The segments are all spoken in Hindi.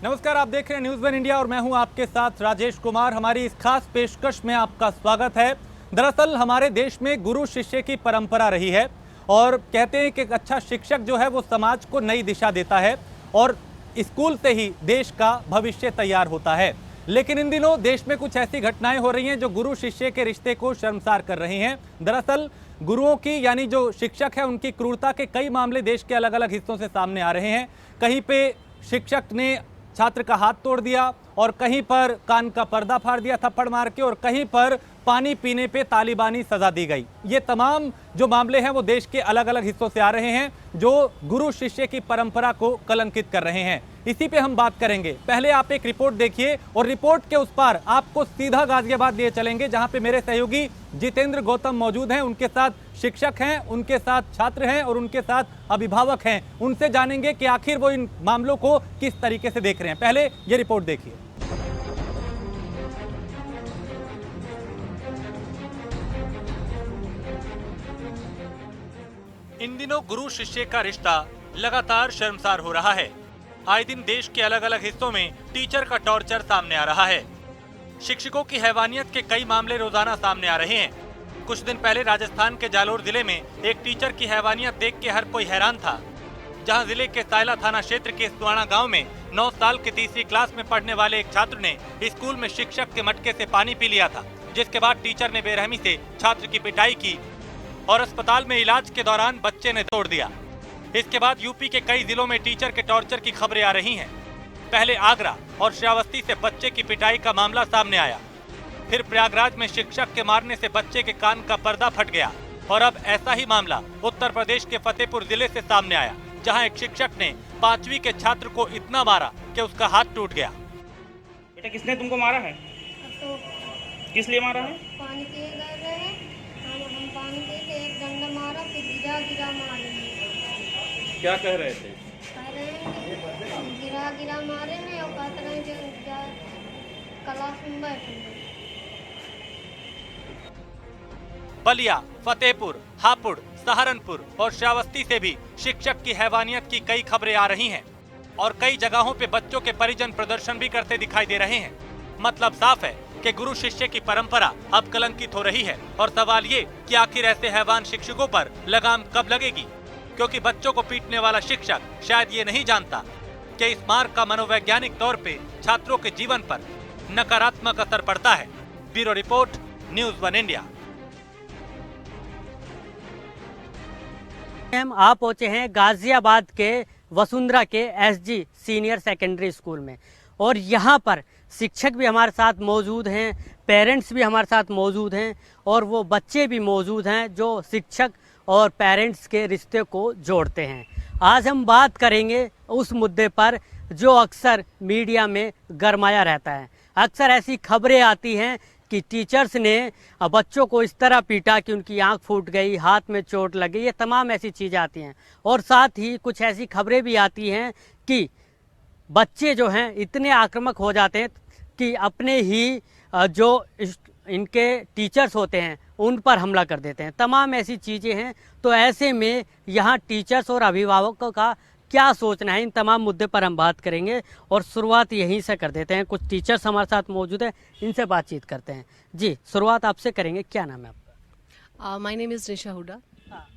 नमस्कार, आप देख रहे हैं न्यूज़ वन इंडिया और मैं हूं आपके साथ राजेश कुमार। हमारी इस खास पेशकश में आपका स्वागत है। दरअसल हमारे देश में गुरु शिष्य की परंपरा रही है और कहते हैं कि एक अच्छा शिक्षक जो है वो समाज को नई दिशा देता है और स्कूल से ही देश का भविष्य तैयार होता है। लेकिन इन दिनों देश में कुछ ऐसी घटनाएं हो रही हैं जो गुरु शिष्य के रिश्ते को शर्मसार कर रही हैं। दरअसल गुरुओं की यानी जो शिक्षक है उनकी क्रूरता के कई मामले देश के अलग अलग हिस्सों से सामने आ रहे हैं। कहीं पे शिक्षक ने छात्र का हाथ तोड़ दिया और कहीं पर कान का पर्दा फाड़ दिया थप्पड़ मार के, और कहीं पर पानी पीने पे तालिबानी सजा दी गई। ये तमाम जो मामले हैं वो देश के अलग अलग हिस्सों से आ रहे हैं जो गुरु शिष्य की परंपरा को कलंकित कर रहे हैं। इसी पे हम बात करेंगे। पहले आप एक रिपोर्ट देखिए और रिपोर्ट के उस पार आपको सीधा गाजियाबाद लिए चलेंगे, जहां पे मेरे सहयोगी जितेंद्र गौतम मौजूद हैं। उनके साथ शिक्षक हैं, उनके साथ छात्र हैं और उनके साथ अभिभावक हैं। उनसे जानेंगे कि आखिर वो इन मामलों को किस तरीके से देख रहे हैं। पहले ये रिपोर्ट देखिए। इन दिनों गुरु शिष्य का रिश्ता लगातार शर्मसार हो रहा है। आए दिन देश के अलग अलग हिस्सों में टीचर का टॉर्चर सामने आ रहा है। शिक्षकों की हैवानियत के कई मामले रोजाना सामने आ रहे हैं। कुछ दिन पहले राजस्थान के जालोर जिले में एक टीचर की हैवानियत देख के हर कोई हैरान था, जहां जिले के सायला थाना क्षेत्र के सुवाना गांव में 9 साल की तीसरी क्लास में पढ़ने वाले एक छात्र ने स्कूल में शिक्षक के मटके से पानी पी लिया था, जिसके बाद टीचर ने बेरहमी से छात्र की पिटाई की और अस्पताल में इलाज के दौरान बच्चे ने तोड़ दिया। इसके बाद यूपी के कई जिलों में टीचर के टॉर्चर की खबरें आ रही हैं। पहले आगरा और श्रावस्ती से बच्चे की पिटाई का मामला सामने आया, फिर प्रयागराज में शिक्षक के मारने से बच्चे के कान का पर्दा फट गया और अब ऐसा ही मामला उत्तर प्रदेश के फतेहपुर जिले से सामने आया, जहां एक शिक्षक ने 5वीं के छात्र को इतना मारा कि उसका हाथ टूट गया। बेटा, किसने तुमको मारा है? तो किस लिए मारा है? पानी पिए गए रहे, हम पानी पी के एक डंडा मारा, फिर गिरा गिरा मारे। क्या कह रहे थे? कह रहे हैं गिरा गिरा मारे ने और कहते रहे जो क्लास में बैठे। बलिया, फतेहपुर, हापुड़, सहारनपुर और श्रावस्ती से भी शिक्षक की हैवानियत की कई खबरें आ रही हैं और कई जगहों पे बच्चों के परिजन प्रदर्शन भी करते दिखाई दे रहे हैं। मतलब साफ है कि गुरु शिष्य की परंपरा अब कलंकित हो रही है और सवाल ये कि आखिर ऐसे हैवान शिक्षकों पर लगाम कब लगेगी, क्योंकि बच्चों को पीटने वाला शिक्षक शायद ये नहीं जानता कि इस मार का मनोवैज्ञानिक तौर पे छात्रों के जीवन पर नकारात्मक असर पड़ता है। Bureau report, news one India. हम आप पहुंचे हैं गाजियाबाद के वसुंधरा के एसजी सीनियर सेकेंडरी स्कूल में और यहाँ पर शिक्षक भी हमारे साथ मौजूद हैं, पेरेंट्स भी हमारे साथ मौजूद हैं और वो बच्चे भी मौजूद हैं जो शिक्षक और पेरेंट्स के रिश्ते को जोड़ते हैं। आज हम बात करेंगे उस मुद्दे पर जो अक्सर मीडिया में गरमाया रहता है। अक्सर ऐसी खबरें आती हैं कि टीचर्स ने बच्चों को इस तरह पीटा कि उनकी आंख फूट गई, हाथ में चोट लगी, ये तमाम ऐसी चीज़ें आती हैं। और साथ ही कुछ ऐसी खबरें भी आती हैं कि बच्चे जो हैं इतने आक्रामक हो जाते हैं कि अपने ही जो इनके टीचर्स होते हैं उन पर हमला कर देते हैं। तमाम ऐसी चीज़ें हैं। तो ऐसे में यहाँ टीचर्स और अभिभावकों का क्या सोचना है, इन तमाम मुद्दे पर हम बात करेंगे और शुरुआत यहीं से कर देते हैं। कुछ टीचर्स हमारे साथ मौजूद हैं, इनसे बातचीत करते हैं। जी, शुरुआत आपसे करेंगे। क्या नाम है आपका? माय नेम इज़ निशा हुडा।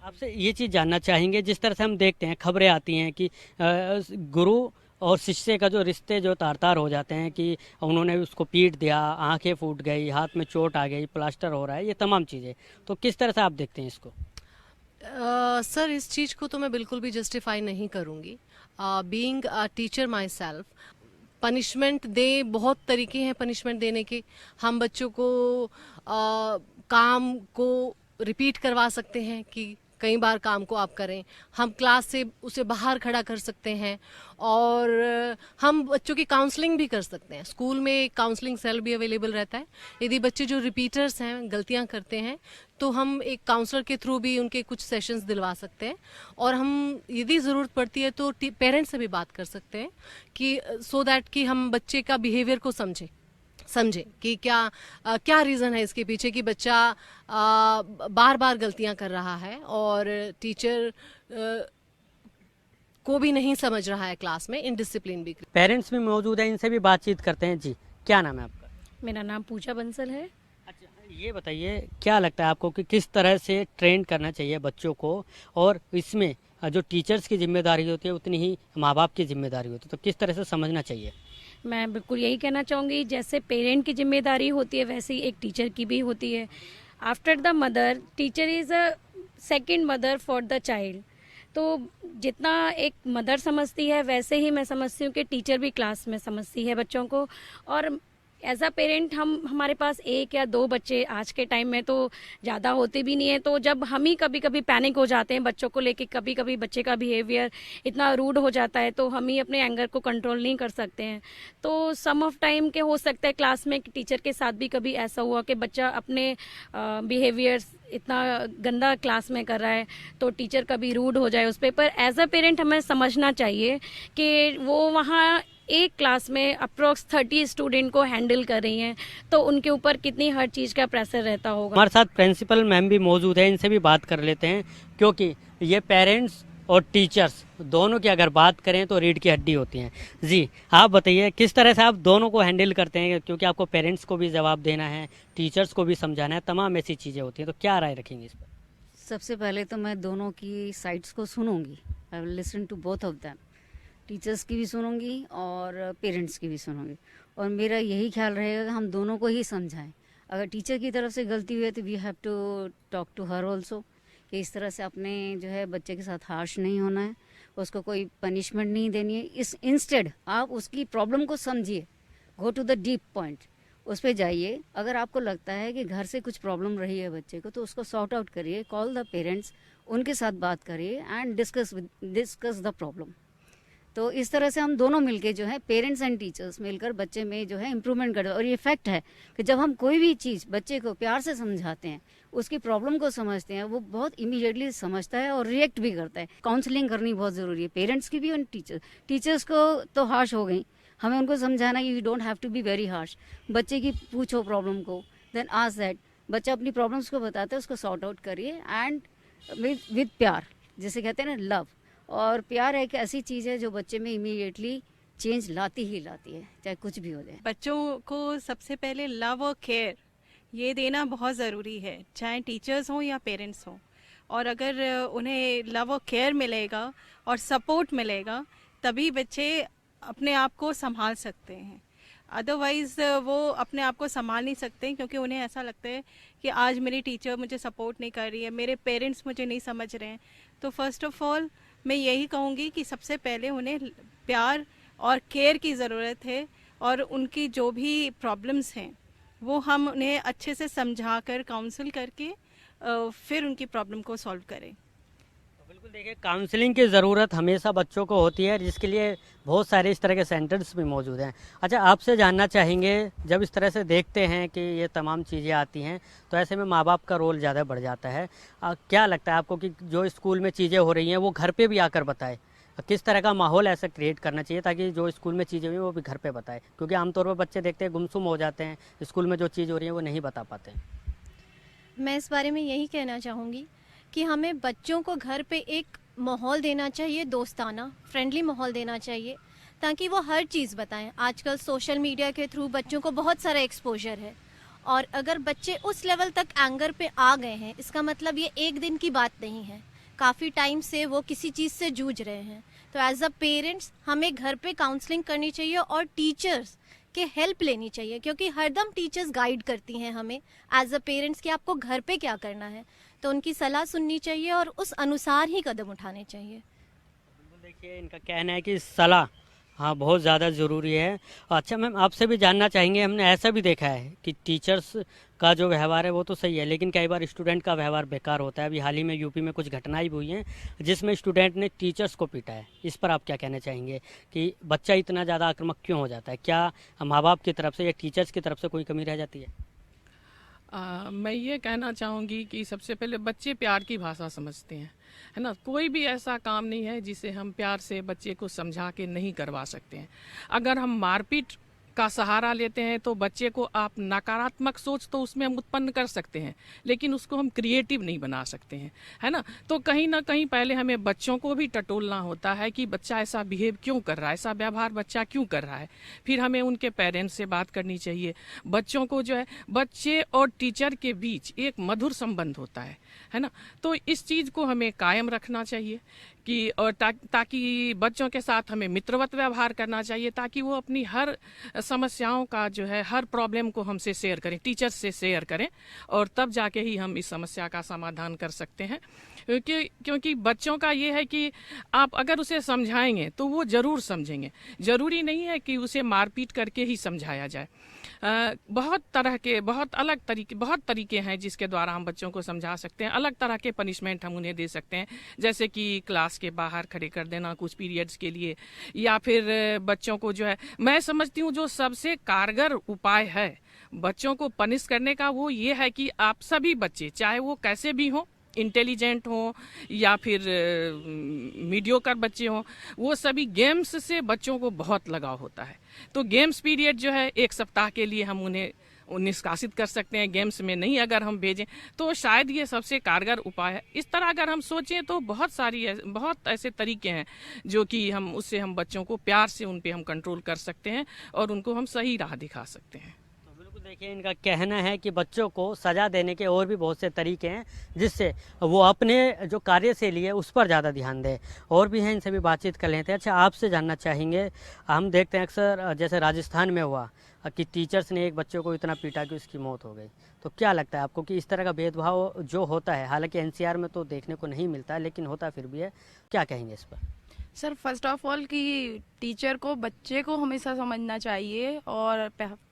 आपसे ये चीज़ जानना चाहेंगे, जिस तरह से हम देखते हैं खबरें आती हैं कि गुरु और शिष्य का जो रिश्ते जो तार तार हो जाते हैं कि उन्होंने उसको पीट दिया, आंखें फूट गई, हाथ में चोट आ गई, प्लास्टर हो रहा है, ये तमाम चीज़ें, तो किस तरह से आप देखते हैं इसको? सर, इस चीज़ को तो मैं बिल्कुल भी जस्टिफाई नहीं करूँगी। Being a teacher myself, punishment दे, बहुत तरीके हैं पनिशमेंट देने के। हम बच्चों को काम को रिपीट करवा सकते हैं कि कई बार काम को आप करें। हम क्लास से उसे बाहर खड़ा कर सकते हैं और हम बच्चों की काउंसलिंग भी कर सकते हैं। स्कूल में एक काउंसलिंग सेल भी अवेलेबल रहता है। यदि बच्चे जो रिपीटर्स हैं, गलतियां करते हैं, तो हम एक काउंसलर के थ्रू भी उनके कुछ सेशंस दिलवा सकते हैं और हम यदि ज़रूरत पड़ती है तो पेरेंट्स से भी बात कर सकते हैं कि सो दैट कि हम बच्चे का बिहेवियर को समझें कि क्या रीज़न है इसके पीछे कि बच्चा बार बार गलतियां कर रहा है और टीचर को भी नहीं समझ रहा है क्लास में, इनडिसिप्लिन भी। पेरेंट्स भी मौजूद हैं, इनसे भी बातचीत करते हैं। जी, क्या नाम है आपका? मेरा नाम पूजा बंसल है। अच्छा, ये बताइए क्या लगता है आपको कि किस तरह से ट्रेन करना चाहिए बच्चों को, और इसमें जो टीचर्स की जिम्मेदारी होती है उतनी ही माँ बाप की जिम्मेदारी होती है, तो किस तरह से समझना चाहिए? मैं बिल्कुल यही कहना चाहूँगी, जैसे पेरेंट की जिम्मेदारी होती है वैसे ही एक टीचर की भी होती है। After the mother, teacher is a second mother for the child. तो जितना एक मदर समझती है वैसे ही मैं समझती हूँ कि टीचर भी क्लास में समझती है बच्चों को। और एज अ पेरेंट हमारे पास 1 या 2 बच्चे आज के टाइम में तो ज़्यादा होते भी नहीं है, तो जब हम ही कभी कभी पैनिक हो जाते हैं बच्चों को लेके, कभी कभी बच्चे का बिहेवियर इतना रूड हो जाता है तो हम ही अपने एंगर को कंट्रोल नहीं कर सकते हैं। तो सम ऑफ टाइम के हो सकता है क्लास में टीचर के साथ भी कभी ऐसा हुआ कि बच्चा अपने बिहेवियर इतना गंदा क्लास में कर रहा है तो टीचर कभी रूड हो जाए उस पर एज अ पेरेंट हमें समझना चाहिए कि वो वहाँ एक क्लास में अप्रोक्स 30 स्टूडेंट को हैंडल कर रही हैं, तो उनके ऊपर कितनी हर चीज़ का प्रेशर रहता होगा। हमारे साथ प्रिंसिपल मैम भी मौजूद है, इनसे भी बात कर लेते हैं, क्योंकि ये पेरेंट्स और टीचर्स दोनों की अगर बात करें तो रीढ़ की हड्डी होती हैं। जी, आप बताइए किस तरह से आप दोनों को हैंडल करते हैं, क्योंकि आपको पेरेंट्स को भी जवाब देना है, टीचर्स को भी समझाना है, तमाम ऐसी चीज़ें होती हैं, तो क्या राय रखेंगे इस पर? सबसे पहले तो मैं दोनों की साइड्स को सुनूंगी। I will listen to both of them. Teachers की भी सुनूंगी और पेरेंट्स की भी सुनूंगी, और मेरा यही ख्याल रहेगा कि हम दोनों को ही समझाएं। अगर टीचर की तरफ से गलती हुई है तो we have to talk to her also, कि इस तरह से अपने जो है बच्चे के साथ हार्श नहीं होना है, उसको कोई पनिशमेंट नहीं देनी है। इस इंस्टेड आप उसकी प्रॉब्लम को समझिए, go to the deep point, उस पर जाइए। अगर आपको लगता है कि घर से कुछ प्रॉब्लम रही है बच्चे को तो उसको सॉर्ट आउट करिए, कॉल द पेरेंट्स, उनके साथ बात करिए एंड डिस्कस द प्रॉब्लम। तो इस तरह से हम दोनों मिलके जो है पेरेंट्स एंड टीचर्स मिलकर बच्चे में जो है इम्प्रूवमेंट करते हैं। और ये फैक्ट है कि जब हम कोई भी चीज़ बच्चे को प्यार से समझाते हैं, उसकी प्रॉब्लम को समझते हैं, वो बहुत इमीडिएटली समझता है और रिएक्ट भी करता है। काउंसलिंग करनी बहुत ज़रूरी है, पेरेंट्स की भी और टीचर्स को तो हार्श हो गई, हमें उनको समझाना you don't have to be very harsh. बच्चे की पूछो प्रॉब्लम को, देन आस्क दैट, बच्चा अपनी प्रॉब्लम्स को बताता है, उसको सॉर्ट आउट करिए एंड विद प्यार, जिसे कहते हैं ना लव। और प्यार एक ऐसी चीज़ है जो बच्चे में इमीडिएटली चेंज लाती ही लाती है, चाहे कुछ भी हो जाए। बच्चों को सबसे पहले लव और केयर ये देना बहुत ज़रूरी है, चाहे टीचर्स हों या पेरेंट्स हों। और अगर उन्हें लव और केयर मिलेगा और सपोर्ट मिलेगा तभी बच्चे अपने आप को संभाल सकते हैं। अदरवाइज़ वो अपने आप को संभाल नहीं सकते, क्योंकि उन्हें ऐसा लगता है कि आज मेरी टीचर मुझे सपोर्ट नहीं कर रही है, मेरे पेरेंट्स मुझे नहीं समझ रहे हैं। तो फर्स्ट ऑफ ऑल मैं यही कहूँगी कि सबसे पहले उन्हें प्यार और केयर की ज़रूरत है, और उनकी जो भी प्रॉब्लम्स हैं वो हम उन्हें अच्छे से समझा कर काउंसिल करके फिर उनकी प्रॉब्लम को सॉल्व करें। बिल्कुल, देखिए काउंसलिंग की ज़रूरत हमेशा बच्चों को होती है, जिसके लिए बहुत सारे इस तरह के सेंटर्स भी मौजूद हैं। अच्छा, आपसे जानना चाहेंगे, जब इस तरह से देखते हैं कि ये तमाम चीज़ें आती हैं तो ऐसे में माँ बाप का रोल ज़्यादा बढ़ जाता है। क्या लगता है आपको कि जो स्कूल में चीज़ें हो रही हैं वो घर पे भी आकर बताए? किस तरह का माहौल ऐसा क्रिएट करना चाहिए ताकि जो स्कूल में चीज़ें हुई वो भी घर पर बताए? क्योंकि आमतौर पर बच्चे देखते हैं गुमसुम हो जाते हैं, स्कूल में जो चीज़ हो रही है वो नहीं बता पाते हैं। मैं इस बारे में यही कहना चाहूँगी कि हमें बच्चों को घर पे एक माहौल देना चाहिए, दोस्ताना फ्रेंडली माहौल देना चाहिए, ताकि वो हर चीज़ बताएं। आजकल सोशल मीडिया के थ्रू बच्चों को बहुत सारा एक्सपोजर है, और अगर बच्चे उस लेवल तक एंगर पे आ गए हैं, इसका मतलब ये एक दिन की बात नहीं है, काफ़ी टाइम से वो किसी चीज़ से जूझ रहे हैं। तो एज अ पेरेंट्स हमें घर पे काउंसलिंग करनी चाहिए और टीचर्स के हेल्प लेनी चाहिए, क्योंकि हरदम टीचर्स गाइड करती हैं हमें एज अ पेरेंट्स कि आपको घर पे क्या करना है। तो उनकी सलाह सुननी चाहिए और उस अनुसार ही कदम उठाने चाहिए। देखिए, इनका कहना है कि सलाह हाँ बहुत ज़्यादा ज़रूरी है। अच्छा मैम, आपसे भी जानना चाहेंगे, हमने ऐसा भी देखा है कि टीचर्स का जो व्यवहार है वो तो सही है, लेकिन कई बार स्टूडेंट का व्यवहार बेकार होता है। अभी हाल ही में यूपी में कुछ घटनाएं भी हुई हैं जिसमें स्टूडेंट ने टीचर्स को पीटा है। इस पर आप क्या कहना चाहेंगे कि बच्चा इतना ज़्यादा आक्रामक क्यों हो जाता है? क्या माँ बाप की तरफ से या टीचर्स की तरफ से कोई कमी रह जाती है? मैं ये कहना चाहूँगी कि सबसे पहले बच्चे प्यार की भाषा समझते हैं, है ना। कोई भी ऐसा काम नहीं है जिसे हम प्यार से बच्चे को समझा के नहीं करवा सकते हैं। अगर हम मारपीट का सहारा लेते हैं तो बच्चे को आप नकारात्मक सोच तो उसमें हम उत्पन्न कर सकते हैं, लेकिन उसको हम क्रिएटिव नहीं बना सकते हैं, है ना। तो कहीं ना कहीं पहले हमें बच्चों को भी टटोलना होता है कि बच्चा ऐसा बिहेव क्यों कर रहा है, ऐसा व्यवहार बच्चा क्यों कर रहा है। फिर हमें उनके पेरेंट्स से बात करनी चाहिए। बच्चों को जो है, बच्चे और टीचर के बीच एक मधुर संबंध होता है ना। तो इस चीज़ को हमें कायम रखना चाहिए कि और ताकि बच्चों के साथ हमें मित्रवत व्यवहार करना चाहिए, ताकि वो अपनी हर समस्याओं का जो है, हर प्रॉब्लम को हमसे शेयर करें, टीचर से शेयर करें, और तब जाके ही हम इस समस्या का समाधान कर सकते हैं। क्योंकि बच्चों का ये है कि आप अगर उसे समझाएंगे तो वो ज़रूर समझेंगे। ज़रूरी नहीं है कि उसे मारपीट करके ही समझाया जाए। बहुत तरीके हैं जिसके द्वारा हम बच्चों को समझा सकते हैं। अलग तरह के पनिशमेंट हम उन्हें दे सकते हैं, जैसे कि क्लास के बाहर खड़े कर देना कुछ पीरियड्स के लिए, या फिर बच्चों को जो है, मैं समझती हूँ जो सबसे कारगर उपाय है बच्चों को पनिश करने का, वो ये है कि आप सभी बच्चे, चाहे वो कैसे भी हों, इंटेलिजेंट हों या फिर मीडियोकर बच्चे हों, वो सभी गेम्स से बच्चों को बहुत लगाव होता है। तो गेम्स पीरियड जो है 1 सप्ताह के लिए हम उन्हें निष्कासित कर सकते हैं। गेम्स में नहीं अगर हम भेजें तो शायद ये सबसे कारगर उपाय है। इस तरह अगर हम सोचें तो बहुत ऐसे तरीके हैं जो कि हम बच्चों को प्यार से उन पे हम कंट्रोल कर सकते हैं और उनको हम सही राह दिखा सकते हैं। देखिए, इनका कहना है कि बच्चों को सज़ा देने के और भी बहुत से तरीके हैं जिससे वो अपने जो कार्यशैली है उस पर ज़्यादा ध्यान दें। और भी हैं, इनसे भी बातचीत कर लेते हैं। अच्छा, आपसे जानना चाहेंगे, हम देखते हैं अक्सर जैसे राजस्थान में हुआ कि टीचर्स ने एक बच्चे को इतना पीटा कि उसकी मौत हो गई, तो क्या लगता है आपको कि इस तरह का भेदभाव जो होता है, हालांकि एनसीआर में तो देखने को नहीं मिलता है लेकिन होता फिर भी है, क्या कहेंगे इस पर? सर, फर्स्ट ऑफ ऑल कि टीचर को बच्चे को हमेशा समझना चाहिए, और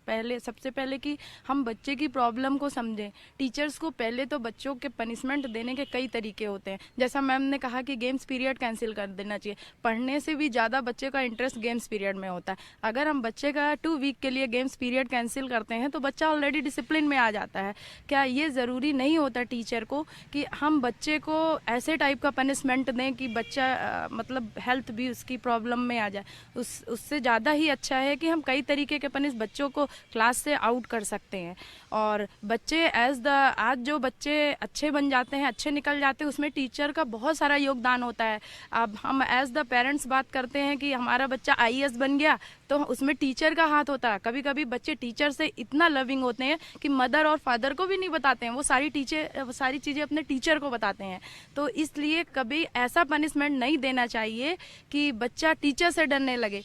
सबसे पहले कि हम बच्चे की प्रॉब्लम को समझें। टीचर्स को पहले तो बच्चों के पनिशमेंट देने के कई तरीके होते हैं। जैसा मैम ने कहा कि गेम्स पीरियड कैंसिल कर देना चाहिए। पढ़ने से भी ज़्यादा बच्चे का इंटरेस्ट गेम्स पीरियड में होता है। अगर हम बच्चे का 2 वीक के लिए गेम्स पीरियड कैंसिल करते हैं तो बच्चा ऑलरेडी डिसिप्लिन में आ जाता है। क्या ये ज़रूरी नहीं होता टीचर को कि हम बच्चे को ऐसे टाइप का पनिशमेंट दें कि बच्चा मतलब हेल्थ भी उसकी प्रॉब्लम में आ जाए? उससे ज़्यादा ही अच्छा है कि हम कई तरीके के पनिश बच्चों को क्लास से आउट कर सकते हैं। और बच्चे आज जो बच्चे अच्छे बन जाते हैं, अच्छे निकल जाते हैं, उसमें टीचर का बहुत सारा योगदान होता है। अब हम एज द पेरेंट्स बात करते हैं कि हमारा बच्चा IAS बन गया तो उसमें टीचर का हाथ होता है। कभी कभी बच्चे टीचर से इतना लविंग होते हैं कि मदर और फादर को भी नहीं बताते हैं, वो सारी चीज़ें अपने टीचर को बताते हैं। तो इसलिए कभी ऐसा पनिशमेंट नहीं देना चाहिए कि बच्चा टीचर से डरने लगे।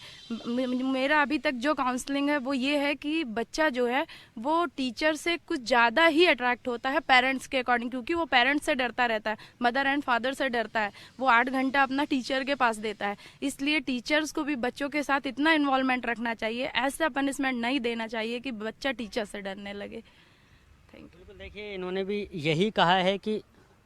मेरा अभी तक जो काउंसलिंग है वो ये है कि बच्चा जो है वो टीचर से कुछ ज़्यादा ही अट्रैक्ट होता है पेरेंट्स के अकॉर्डिंग, क्योंकि वो पेरेंट्स से डरता रहता है, मदर एंड फादर से डरता है। वो 8 घंटा अपना टीचर के पास देता है। इसलिए टीचर्स को भी बच्चों के साथ इतना इन्वॉल्वमेंट रखना चाहिए, ऐसा पनिशमेंट नहीं देना चाहिए कि बच्चा टीचर से डरने लगे। Thank you. बिल्कुल, देखिए इन्होंने भी यही कहा है कि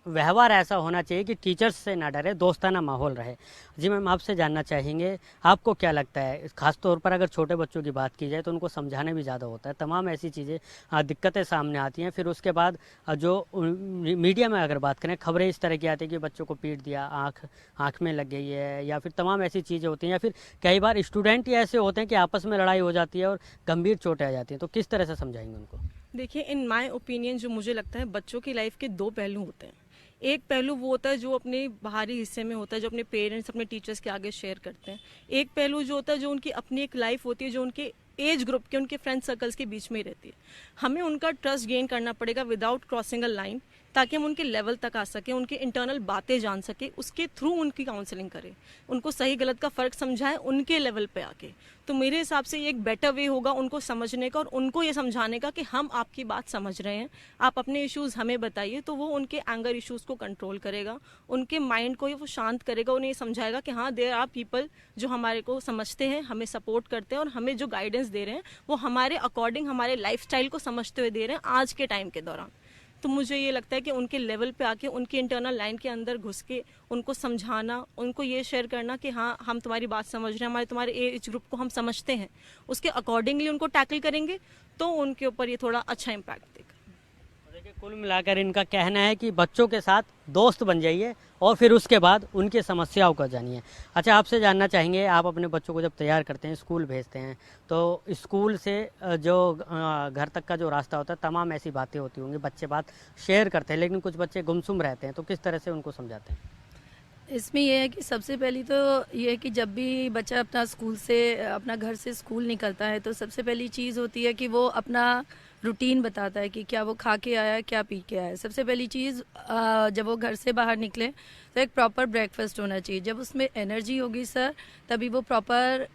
व्यवहार ऐसा होना चाहिए कि टीचर्स से ना डरे, दोस्ताना माहौल रहे। जी मैम, आपसे जानना चाहेंगे, आपको क्या लगता है, खास तौर पर अगर छोटे बच्चों की बात की जाए तो उनको समझाने भी ज़्यादा होता है, तमाम ऐसी चीज़ें दिक्कतें सामने आती हैं। फिर उसके बाद जो मीडिया में अगर बात करें, खबरें इस तरह की आती है कि बच्चों को पीट दिया, आँख में लग गई है, या फिर तमाम ऐसी चीज़ें होती हैं, या फिर कई बार स्टूडेंट ही ऐसे होते हैं कि आपस में लड़ाई हो जाती है और गंभीर चोटें आ जाती हैं। तो किस तरह से समझाएंगे उनको? देखिए, इन माय ओपिनियन जो मुझे लगता है, बच्चों की लाइफ के 2 पहलू होते हैं। एक पहलू वो होता है जो अपने बाहरी हिस्से में होता है, जो अपने पेरेंट्स, अपने टीचर्स के आगे शेयर करते हैं। एक पहलू जो होता है जो उनकी अपनी एक लाइफ होती है, जो उनके एज ग्रुप के, उनके फ्रेंड सर्कल्स के बीच में ही रहती है। हमें उनका ट्रस्ट गेन करना पड़ेगा विदाउट क्रॉसिंग अ लाइन, ताकि हम उनके लेवल तक आ सके, उनके इंटरनल बातें जान सके, उसके थ्रू उनकी काउंसलिंग करें, उनको सही गलत का फ़र्क समझाएं उनके लेवल पे आके। तो मेरे हिसाब से ये एक बेटर वे होगा उनको समझने का और उनको ये समझाने का कि हम आपकी बात समझ रहे हैं, आप अपने इश्यूज़ हमें बताइए। तो वो उनके एंगर इश्यूज़ को कंट्रोल करेगा, उनके माइंड को वो शांत करेगा, उन्हें ये समझाएगा कि हाँ, देयर आर पीपल जो हमारे को समझते हैं, हमें सपोर्ट करते हैं और हमें जो गाइडेंस दे रहे हैं वो हमारे अकॉर्डिंग, हमारे लाइफस्टाइल को समझते हुए दे रहे हैं आज के टाइम के दौरान। तो मुझे ये लगता है कि उनके लेवल पे आके, उनके इंटरनल लाइन के अंदर घुस के उनको समझाना, उनको ये शेयर करना कि हाँ, हम तुम्हारी बात समझ रहे हैं, तुम्हारे एज ग्रुप को हम समझते हैं, उसके अकॉर्डिंगली उनको टैकल करेंगे तो उनके ऊपर ये थोड़ा अच्छा इम्पैक्ट देगा। कुल मिलाकर इनका कहना है कि बच्चों के साथ दोस्त बन जाइए और फिर उसके बाद उनकी समस्याओं को जानिए। अच्छा, आपसे जानना चाहेंगे, आप अपने बच्चों को जब तैयार करते हैं, स्कूल भेजते हैं, तो स्कूल से जो घर तक का जो रास्ता होता है, तमाम ऐसी बातें होती होंगी, बच्चे बात शेयर करते हैं, लेकिन कुछ बच्चे गुमसुम रहते हैं, तो किस तरह से उनको समझाते हैं? इसमें यह है कि सबसे पहली तो ये है कि जब भी बच्चा अपना घर से स्कूल निकलता है, तो सबसे पहली चीज़ होती है कि वो अपना रूटीन बताता है कि क्या वो खा के आया, क्या पी के आया। सबसे पहली चीज़, जब वो घर से बाहर निकले तो एक प्रॉपर ब्रेकफास्ट होना चाहिए। जब उसमें एनर्जी होगी सर, तभी वो प्रॉपर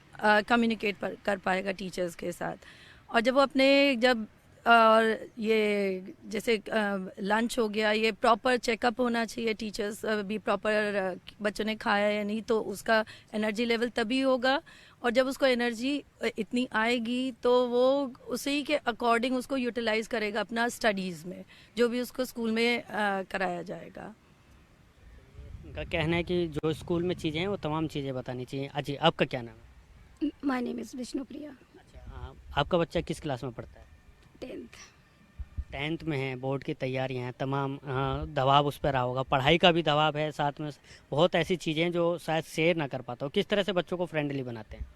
कम्युनिकेट कर पाएगा टीचर्स के साथ। और जब वो और ये जैसे लंच हो गया, ये प्रॉपर चेकअप होना चाहिए, टीचर्स भी प्रॉपर बच्चों ने खाया या नहीं, तो उसका एनर्जी लेवल तभी होगा। और जब उसको एनर्जी इतनी आएगी तो वो उसी के अकॉर्डिंग उसको यूटिलाइज करेगा अपना स्टडीज़ में, जो भी उसको स्कूल में कराया जाएगा। उनका कहना है कि जो स्कूल में चीज़ें हैं वो तमाम चीज़ें बतानी चाहिए। अजी, आपका क्या नाम है? My name is Vishnupriya. अच्छा, आपका बच्चा किस क्लास में पढ़ता है? 10th में है, बोर्ड की तैयारियां हैं, तमाम दबाव उस पर रहा होगा, पढ़ाई का भी दबाव है, साथ में बहुत ऐसी चीज़ें जो शायद शेयर ना कर पाता हो। किस तरह से बच्चों को फ्रेंडली बनाते हैं?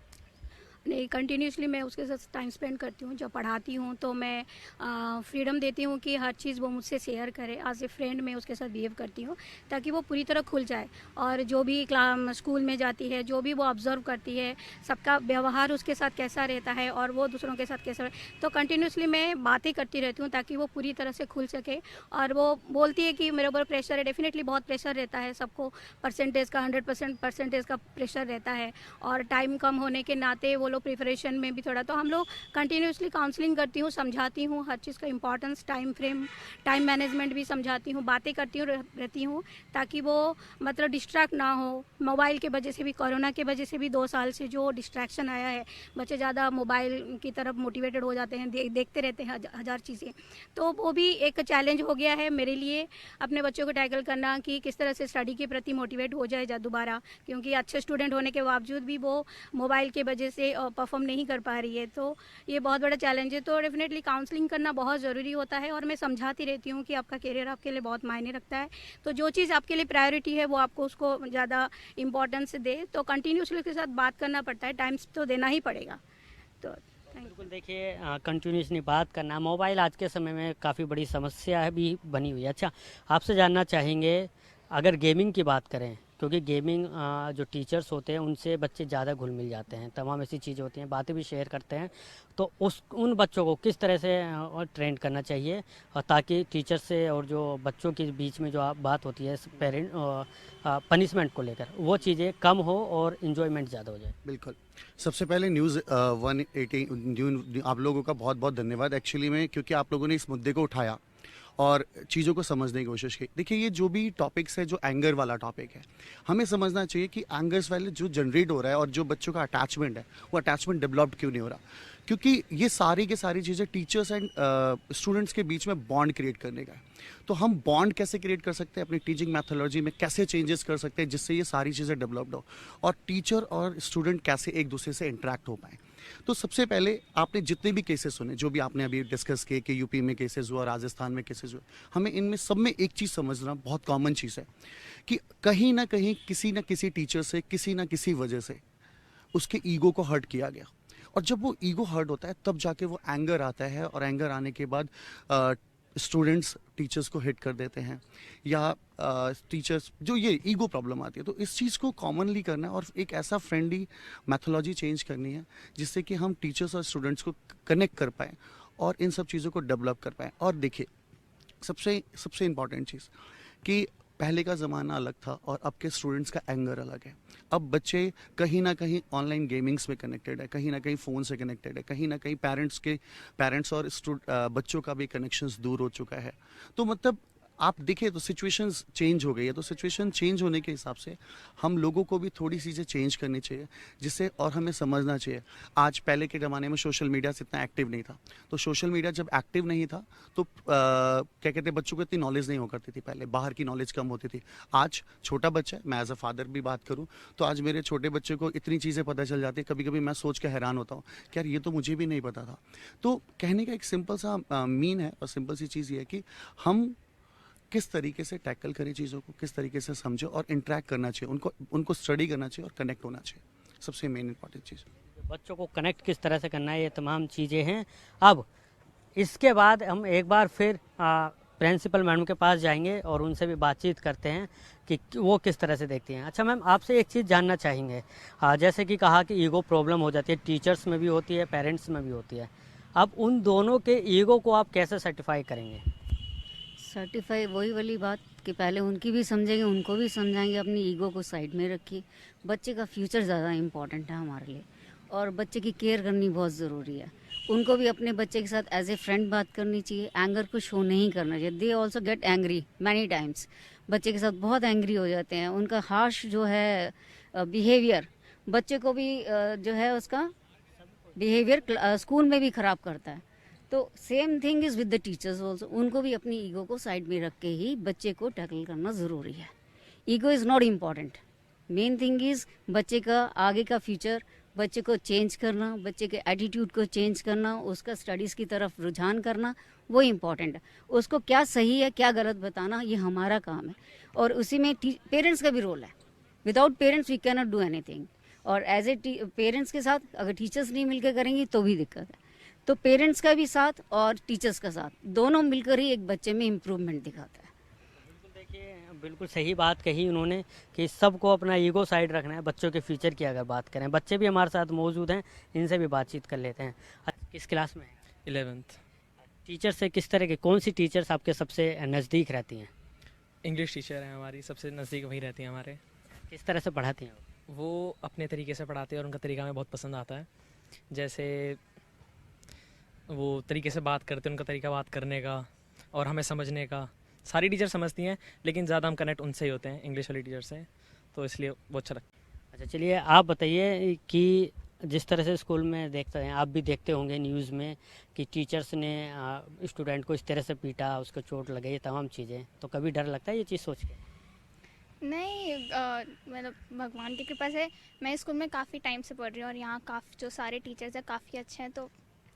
नहीं, कंटिन्यूसली मैं उसके साथ टाइम स्पेंड करती हूँ। जब पढ़ाती हूँ तो मैं फ्रीडम देती हूँ कि हर चीज़ वो मुझसे शेयर करे। एज ए फ्रेंड मैं उसके साथ बिहेव करती हूँ ताकि वो पूरी तरह खुल जाए, और जो भी स्कूल में जाती है, जो भी वो ऑब्जर्व करती है, सबका व्यवहार उसके साथ कैसा रहता है और वो दूसरों के साथ कैसा, तो कंटिन्यूसली मैं बातें करती रहती हूँ ताकि वो पूरी तरह से खुल सके। और वो बोलती है कि मेरे ऊपर प्रेशर है, डेफिनेटली बहुत प्रेशर रहता है, सबको परसेंटेज का 100% परसेंटेज का प्रेशर रहता है, और टाइम कम होने के नाते वो लोग प्रिपरेशन में भी थोड़ा, तो हम लोग कंटिन्यूसली काउंसलिंग करती हूँ, समझाती हूँ हर चीज़ का importance, time frame, time management भी समझाती हूँ, बातें करती हूँ रहती हूँ ताकि वो मतलब डिस्ट्रैक्ट ना हो। मोबाइल के वजह से भी, कोरोना के वजह से भी 2 साल से जो डिस्ट्रैक्शन आया है, बच्चे ज़्यादा मोबाइल की तरफ मोटिवेटेड हो जाते हैं, देखते रहते हैं हज़ार चीज़ें, तो वो भी एक चैलेंज हो गया है मेरे लिए अपने बच्चों को टैकल करना कि किस तरह से स्टडी के प्रति मोटिवेट हो जाए दोबारा, क्योंकि अच्छे स्टूडेंट होने के बावजूद भी वो मोबाइल के वजह से परफॉर्म नहीं कर पा रही है, तो ये बहुत बड़ा चैलेंज है। तो डेफिनेटली काउंसलिंग करना बहुत ज़रूरी होता है, और मैं समझाती रहती हूँ कि आपका करियर आपके लिए बहुत मायने रखता है, तो जो चीज़ आपके लिए प्रायोरिटी है वो आपको उसको ज़्यादा इंपॉर्टेंस दे, तो कंटिन्यूसली उसके साथ बात करना पड़ता है, टाइम तो देना ही पड़ेगा। तो बिल्कुल, देखिए, कंटिन्यूसली बात करना, मोबाइल आज के समय में काफ़ी बड़ी समस्या भी बनी हुई है। अच्छा, आपसे जानना चाहेंगे, अगर गेमिंग की बात करें, क्योंकि गेमिंग जो टीचर्स होते हैं उनसे बच्चे ज़्यादा घुल मिल जाते हैं, तमाम ऐसी चीज़ें होती हैं, बातें भी शेयर करते हैं, तो उन बच्चों को किस तरह से ट्रेन करना चाहिए, और ताकि टीचर से और जो बच्चों के बीच में जो बात होती है पेरेंट पनिशमेंट को लेकर, वो चीज़ें कम हो और इन्जॉयमेंट ज़्यादा हो जाए। बिल्कुल। सबसे पहले न्यूज़ 180 आप लोगों का बहुत बहुत धन्यवाद एक्चुअली में, क्योंकि आप लोगों ने इस मुद्दे को उठाया और चीज़ों को समझने की कोशिश की। देखिए, ये जो भी टॉपिक्स है, जो एंगर वाला टॉपिक है, हमें समझना चाहिए कि एंगर्स वाले जो जनरेट हो रहा है और जो बच्चों का अटैचमेंट है, वो अटैचमेंट डेवलप्ड क्यों नहीं हो रहा, क्योंकि ये सारी की सारी चीज़ें टीचर्स एंड स्टूडेंट्स के बीच में बॉन्ड क्रिएट करने का है। तो हम बॉन्ड कैसे क्रिएट कर सकते हैं, अपनी टीचिंग मैथोलॉजी में कैसे चेंजेस कर सकते हैं जिससे ये सारी चीज़ें डेवलप्ड हो, और टीचर और स्टूडेंट कैसे एक दूसरे से इंटरेक्ट हो पाए। तो सबसे पहले आपने जितने भी केसेस सुने, जो भी आपने अभी डिस्कस किए कि यूपी में केसेस हुआ, राजस्थान में केसेस हुए, हमें इनमें सब में एक चीज़ समझना बहुत कॉमन चीज़ है कि कहीं ना कहीं किसी न किसी टीचर से किसी न किसी वजह से उसके ईगो को हर्ट किया गया, और जब वो ईगो हर्ट होता है तब जाके वो एंगर आता है, और एंगर आने के बाद स्टूडेंट्स टीचर्स को हिट कर देते हैं, या टीचर्स जो ये ईगो प्रॉब्लम आती है। तो इस चीज़ को कॉमनली करना है और एक ऐसा फ्रेंडली मैथोलॉजी चेंज करनी है जिससे कि हम टीचर्स और स्टूडेंट्स को कनेक्ट कर पाएँ और इन सब चीज़ों को डेवलप कर पाएँ। और देखिए, सबसे इम्पॉर्टेंट चीज़ कि पहले का ज़माना अलग था और अब के स्टूडेंट्स का एंगर अलग है। अब बच्चे कहीं ना कहीं ऑनलाइन गेमिंग्स में कनेक्टेड है, कहीं ना कहीं फ़ोन से कनेक्टेड है, कहीं ना कहीं पेरेंट्स और बच्चों का भी कनेक्शंस दूर हो चुका है। तो मतलब आप देखिए तो सिचुएशंस चेंज हो गई है, तो सिचुएशन चेंज होने के हिसाब से हम लोगों को भी थोड़ी चीज़ें चेंज करनी चाहिए, जिससे और हमें समझना चाहिए। आज पहले के ज़माने में सोशल मीडिया से इतना एक्टिव नहीं था, तो सोशल मीडिया जब एक्टिव नहीं था तो क्या कहते हैं, बच्चों को इतनी नॉलेज नहीं हो करती थी, पहले बाहर की नॉलेज कम होती थी। आज छोटा बच्चा है, मैं एज अ फादर भी बात करूँ तो आज मेरे छोटे बच्चे को इतनी चीज़ें पता चल जाती है, कभी कभी मैं सोच के हैरान होता हूँ कि यार ये तो मुझे भी नहीं पता था। तो कहने का एक सिंपल सा मीन है और सिंपल सी चीज़ ये है कि हम किस तरीके से टैकल करें चीज़ों को, किस तरीके से समझें और इंटरेक्ट करना चाहिए, उनको स्टडी करना चाहिए और कनेक्ट होना चाहिए, सबसे मेन इंपॉर्टेंट चीज़। बच्चों को कनेक्ट किस तरह से करना है, ये तमाम चीज़ें हैं। अब इसके बाद हम एक बार फिर प्रिंसिपल मैडम के पास जाएंगे और उनसे भी बातचीत करते हैं कि वो किस तरह से देखती हैं। अच्छा मैम, आपसे एक चीज़ जानना चाहेंगे, जैसे कि कहा कि ईगो प्रॉब्लम हो जाती है, टीचर्स में भी होती है, पेरेंट्स में भी होती है। अब उन दोनों के ईगो को आप कैसे सर्टिफाई करेंगे? सर्टिफाई वही वाली बात कि पहले उनकी भी समझेंगे, उनको भी समझाएंगे, अपनी ईगो को साइड में रखिए। बच्चे का फ्यूचर ज़्यादा इम्पॉर्टेंट है हमारे लिए और बच्चे की केयर करनी बहुत ज़रूरी है। उनको भी अपने बच्चे के साथ एज ए फ्रेंड बात करनी चाहिए, एंगर को शो नहीं करना चाहिए। They also get angry many times, बच्चे के साथ बहुत एंग्री हो जाते हैं। उनका हार्श जो है बिहेवियर बच्चे को भी जो है उसका बिहेवियर स्कूल में भी ख़राब करता है। तो same thing is with the teachers also, उनको भी अपनी ईगो को साइड में रख के ही बच्चे को टैकल करना ज़रूरी है। Ego is not important, main thing is बच्चे का आगे का फ्यूचर, बच्चे को चेंज करना, बच्चे के एटीट्यूड को चेंज करना, उसका स्टडीज़ की तरफ रुझान करना, वो इम्पॉर्टेंट है। उसको क्या सही है क्या गलत बताना ये हमारा काम है और उसी में पेरेंट्स का भी रोल है। Without parents we can not do anything. और एज ए पेरेंट्स के साथ अगर टीचर्स नहीं मिलकर करेंगी तो भी दिक्कत है। तो पेरेंट्स का भी साथ और टीचर्स का साथ दोनों मिलकर ही एक बच्चे में इम्प्रूवमेंट दिखाता है। बिल्कुल, देखिए बिल्कुल सही बात कही उन्होंने कि सबको अपना ईगो साइड रखना है। बच्चों के फ्यूचर की अगर बात करें, बच्चे भी हमारे साथ मौजूद हैं, इनसे भी बातचीत कर लेते हैं। किस क्लास में? 11th। टीचर से किस तरह के, कौन सी टीचर्स आपके सबसे नज़दीक रहती हैं? इंग्लिश टीचर हैं हमारी, सबसे नज़दीक वही रहती हैं हमारे। किस तरह से पढ़ाती हैं? वो अपने तरीके से पढ़ाते हैं और उनका तरीका हमें बहुत पसंद आता है। जैसे वो तरीके से बात करते हैं, उनका तरीका बात करने का और हमें समझने का। सारी टीचर समझती हैं लेकिन ज़्यादा हम कनेक्ट उनसे ही होते हैं, इंग्लिश वाली टीचर से, तो इसलिए वो अच्छा लगता है। अच्छा चलिए, आप बताइए कि जिस तरह से स्कूल में देखते हैं, आप भी देखते होंगे न्यूज़ में कि टीचर्स ने स्टूडेंट को इस तरह से पीटा, उसको चोट लगे, ये तमाम चीज़ें, तो कभी डर लगता है ये चीज़ सोच के? नहीं, मतलब भगवान की कृपा से मैं स्कूल में काफ़ी टाइम से पढ़ रही हूँ और यहाँ काफ़ी जो सारे टीचर्स हैं काफ़ी अच्छे हैं, तो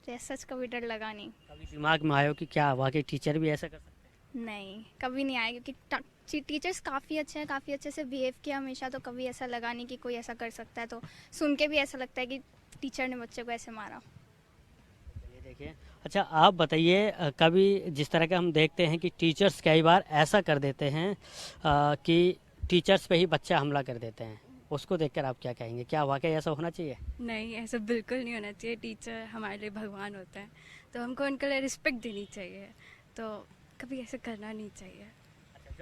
सच कभी डर लगा नहीं। कभी दिमाग में आया हो कि क्या वाकई टीचर भी ऐसा कर सकते हैं? नहीं, कभी नहीं आया क्योंकि टीचर्स काफ़ी अच्छे हैं, काफ़ी अच्छे से बिहेव किया हमेशा, तो कभी ऐसा लगा नहीं कि कोई ऐसा कर सकता है। तो सुन के भी ऐसा लगता है कि टीचर ने बच्चे को ऐसे मारा। ये देखिए, अच्छा आप बताइए, कभी जिस तरह का हम देखते हैं कि टीचर्स कई बार ऐसा कर देते हैं कि टीचर्स पे ही बच्चा हमला कर देते हैं, उसको देखकर आप क्या कहेंगे? क्या वाकई ऐसा होना चाहिए? नहीं, ऐसा बिल्कुल नहीं होना चाहिए। टीचर हमारे लिए भगवान होते हैं, तो हमको उनके लिए रिस्पेक्ट देनी चाहिए, तो कभी ऐसा करना नहीं चाहिए।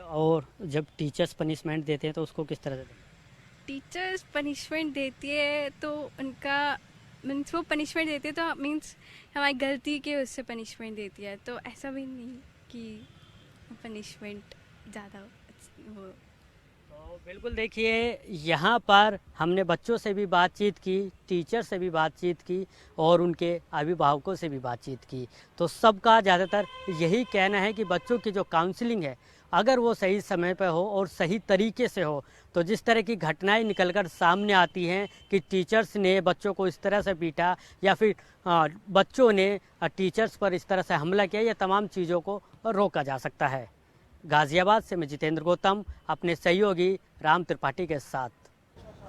और जब टीचर्स पनिशमेंट देते हैं तो उसको किस तरह से देते हैं? टीचर्स पनिशमेंट देती है तो उनका मीन्स वो पनिशमेंट देती है तो मीन्स हमारी गलती के उससे पनिशमेंट देती है, तो ऐसा भी नहीं कि पनिशमेंट ज़्यादा वो। तो बिल्कुल देखिए, यहाँ पर हमने बच्चों से भी बातचीत की, टीचर से भी बातचीत की और उनके अभिभावकों से भी बातचीत की, तो सबका ज़्यादातर यही कहना है कि बच्चों की जो काउंसलिंग है अगर वो सही समय पर हो और सही तरीके से हो, तो जिस तरह की घटनाएं निकलकर सामने आती हैं कि टीचर्स ने बच्चों को इस तरह से पीटा या फिर बच्चों ने टीचर्स पर इस तरह से हमला किया, ये तमाम चीज़ों को रोका जा सकता है। गाज़ियाबाद से मैं जितेंद्र गौतम अपने सहयोगी राम त्रिपाठी के साथ।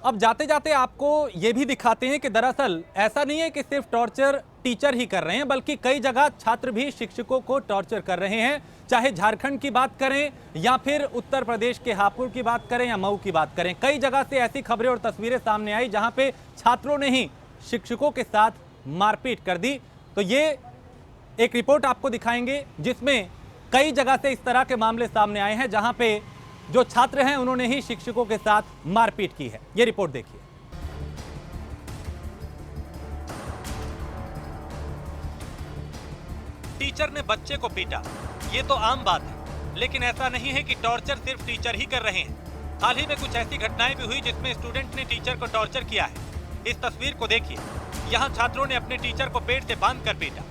अब जाते जाते आपको ये भी दिखाते हैं कि दरअसल ऐसा नहीं है कि सिर्फ टॉर्चर टीचर ही कर रहे हैं, बल्कि कई जगह छात्र भी शिक्षकों को टॉर्चर कर रहे हैं। चाहे झारखंड की बात करें या फिर उत्तर प्रदेश के हापुड़ की बात करें या मऊ की बात करें, कई जगह से ऐसी खबरें और तस्वीरें सामने आई जहां पे छात्रों ने ही शिक्षकों के साथ मारपीट कर दी। तो ये एक रिपोर्ट आपको दिखाएंगे जिसमें कई जगह से इस तरह के मामले सामने आए हैं जहां पे जो छात्र हैं उन्होंने ही शिक्षकों के साथ मारपीट की है। ये रिपोर्ट देखिए। टीचर ने बच्चे को पीटा, ये तो आम बात है, लेकिन ऐसा नहीं है कि टॉर्चर सिर्फ टीचर ही कर रहे हैं। हाल ही में कुछ ऐसी घटनाएं भी हुई जिसमें स्टूडेंट ने टीचर को टॉर्चर किया है। इस तस्वीर को देखिए, यहाँ छात्रों ने अपने टीचर को पेट से बांधकर पीटा,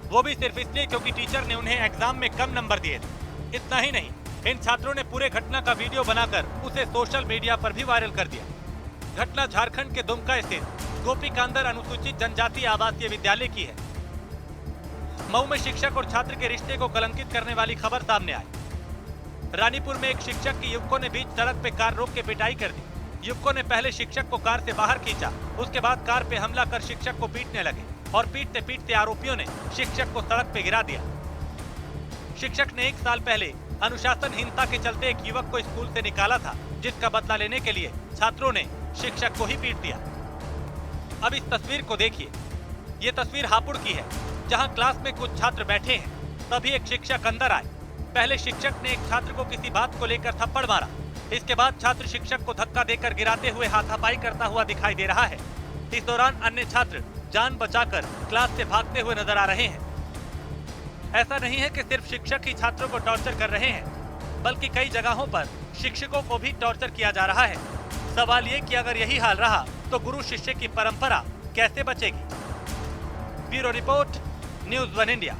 वो भी सिर्फ इसलिए क्योंकि टीचर ने उन्हें एग्जाम में कम नंबर दिए थे। इतना ही नहीं, इन छात्रों ने पूरे घटना का वीडियो बनाकर उसे सोशल मीडिया पर भी वायरल कर दिया। घटना झारखंड के दुमका स्थित गोपीकांदर अनुसूचित जनजाति आवासीय विद्यालय की है। मऊ में शिक्षक और छात्र के रिश्ते को कलंकित करने वाली खबर सामने आई। रानीपुर में एक शिक्षक की युवकों ने बीच सड़क पे कार रोक के पिटाई कर दी। युवकों ने पहले शिक्षक को कार से बाहर खींचा, उसके बाद कार पे हमला कर शिक्षक को पीटने लगे और पीटते पीटते आरोपियों ने शिक्षक को सड़क पे गिरा दिया। शिक्षक ने 1 साल पहले अनुशासनहीनता के चलते एक युवक को स्कूल से निकाला था, जिसका बदला लेने के लिए छात्रों ने शिक्षक को ही पीट दिया। अब इस तस्वीर को देखिए, ये तस्वीर हापुड़ की है, जहां क्लास में कुछ छात्र बैठे हैं। तभी एक शिक्षक अंदर आए। पहले शिक्षक ने एक छात्र को किसी बात को लेकर थप्पड़ मारा। इसके बाद छात्र शिक्षक को धक्का देकर गिराते हुए हाथापाई करता हुआ दिखाई दे रहा है। इस दौरान अन्य छात्र जान बचाकर क्लास से भागते हुए नजर आ रहे हैं। ऐसा नहीं है कि सिर्फ शिक्षक ही छात्रों को टॉर्चर कर रहे हैं, बल्कि कई जगहों पर शिक्षकों को भी टॉर्चर किया जा रहा है। सवाल ये कि अगर यही हाल रहा तो गुरु शिष्य की परंपरा कैसे बचेगी? Bureau report, news 1 India.